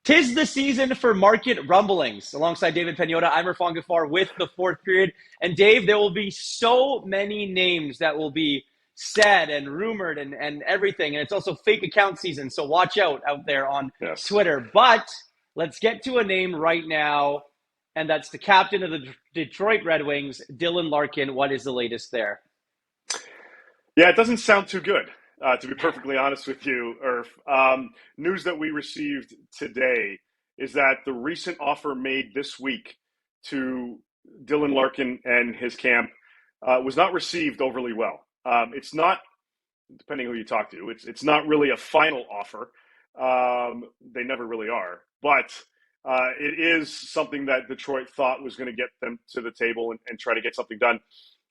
'Tis the season for Market Rumblings. Alongside David Pagnotta, I'm Irfaan Gaffar with the fourth period. And Dave, there will be so many names that will be said and rumored and everything. And it's also fake account season, so watch out there on Yes. Twitter. But let's get to a name right now, and that's the captain of the Detroit Red Wings, Dylan Larkin. What is the latest there? Yeah, it doesn't sound too good, to be perfectly honest with you, Irf. News that we received today is that the recent offer made this week to Dylan Larkin and his camp was not received overly well. It's not, depending who you talk to, it's not really a final offer. They never really are, but it is something that Detroit thought was going to get them to the table and try to get something done.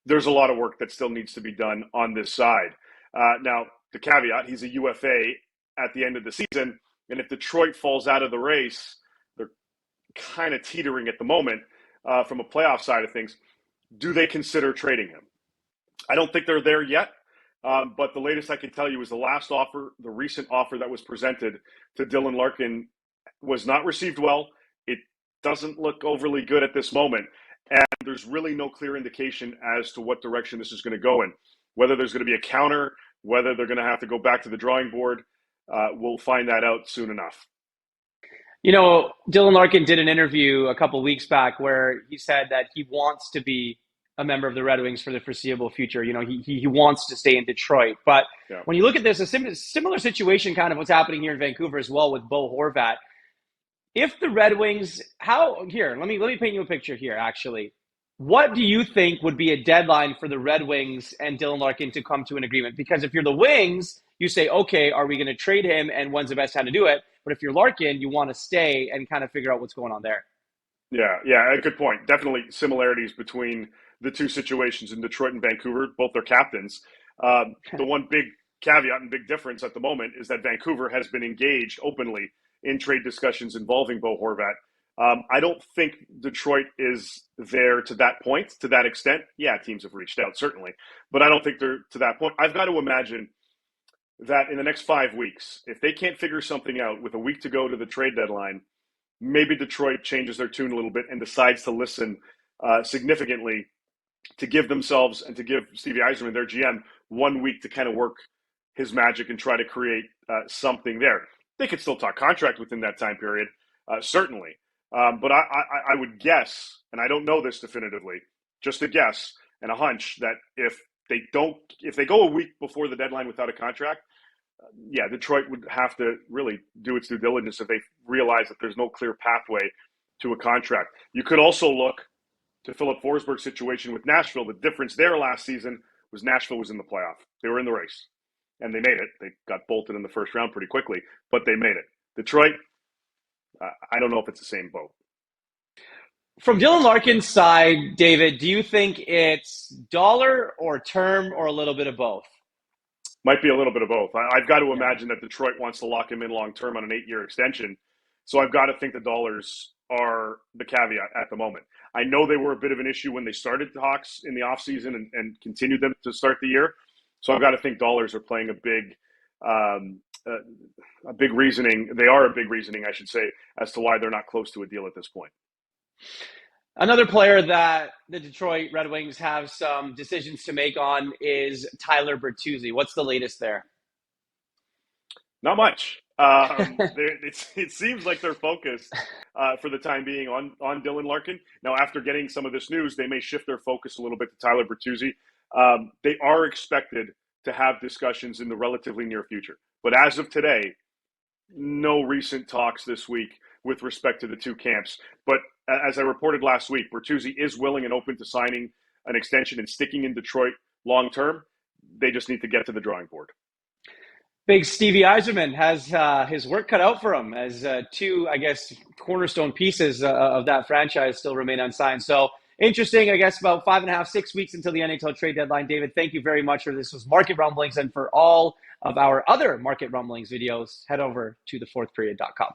There's a lot of work that still needs to be done on this side. Now, the caveat, he's a UFA at the end of the season, and if Detroit falls out of the race, they're kind of teetering at the moment from a playoff side of things. Do they consider trading him? I don't think they're there yet, but the latest I can tell you is the last offer, the recent offer that was presented to Dylan Larkin was not received well. It doesn't look overly good at this moment. And there's really no clear indication as to what direction this is going to go in. Whether there's going to be a counter, whether they're going to have to go back to the drawing board, we'll find that out soon enough. You know, Dylan Larkin did an interview a couple weeks back where he said that he wants to be a member of the Red Wings for the foreseeable future. You know, he wants to stay in Detroit. But Yeah. when you look at this, a similar situation kind of what's happening here in Vancouver as well with Bo Horvat. If the Red Wings, let me paint you a picture here, actually. What do you think would be a deadline for the Red Wings and Dylan Larkin to come to an agreement? Because if you're the Wings, you say, okay, are we going to trade him and when's the best time to do it? But if you're Larkin, you want to stay and kind of figure out what's going on there. Yeah, a good point. Definitely similarities between the two situations in Detroit and Vancouver. Both their captains. The one big caveat and big difference at the moment is that Vancouver has been engaged openly in trade discussions involving Bo Horvat. I don't think Detroit is there to that point, to that extent. Yeah, teams have reached out, certainly, but I don't think they're to that point. I've got to imagine that in the next 5 weeks, if they can't figure something out with a week to go to the trade deadline, maybe Detroit changes their tune a little bit and decides to listen significantly to give themselves and to give Stevie Yzerman, their GM, 1 week to kind of work his magic and try to create something there. They could still talk contract within that time period, certainly. But I would guess, and I don't know this definitively, just a guess and a hunch that if they go a week before the deadline without a contract, yeah, Detroit would have to really do its due diligence if they realize that there's no clear pathway to a contract. You could also look to Philip Forsberg's situation with Nashville. The difference there last season was Nashville was in the playoff. They were in the race, and they made it. They got bolted in the first round pretty quickly, but they made it. Detroit, I don't know if it's the same boat. From Dylan Larkin's side, David, do you think it's dollar or term or a little bit of both? Might be a little bit of both. I've got to Yeah. imagine that Detroit wants to lock him in long term on an 8-year extension. So I've got to think the dollars are the caveat at the moment. I know they were a bit of an issue when they started the Hawks in the offseason and continued them to start the year. So I've got to think dollars are playing a big reasoning. They are a big reasoning, I should say, as to why they're not close to a deal at this point. Another player that the Detroit Red Wings have some decisions to make on is Tyler Bertuzzi. What's the latest there? Not much. It seems like they're focused for the time being on Dylan Larkin. Now, after getting some of this news, they may shift their focus a little bit to Tyler Bertuzzi. They are expected to have discussions in the relatively near future. But as of today, no recent talks this week with respect to the two camps. But as I reported last week, Bertuzzi is willing and open to signing an extension and sticking in Detroit long term. They just need to get to the drawing board. Big Stevie Yzerman has his work cut out for him as two, I guess, cornerstone pieces of that franchise still remain unsigned. So interesting, I guess, about 5.5, 6 weeks until the NHL trade deadline. David, thank you very much for this. Was Market Rumblings. And for all of our other Market Rumblings videos, head over to thefourthperiod.com.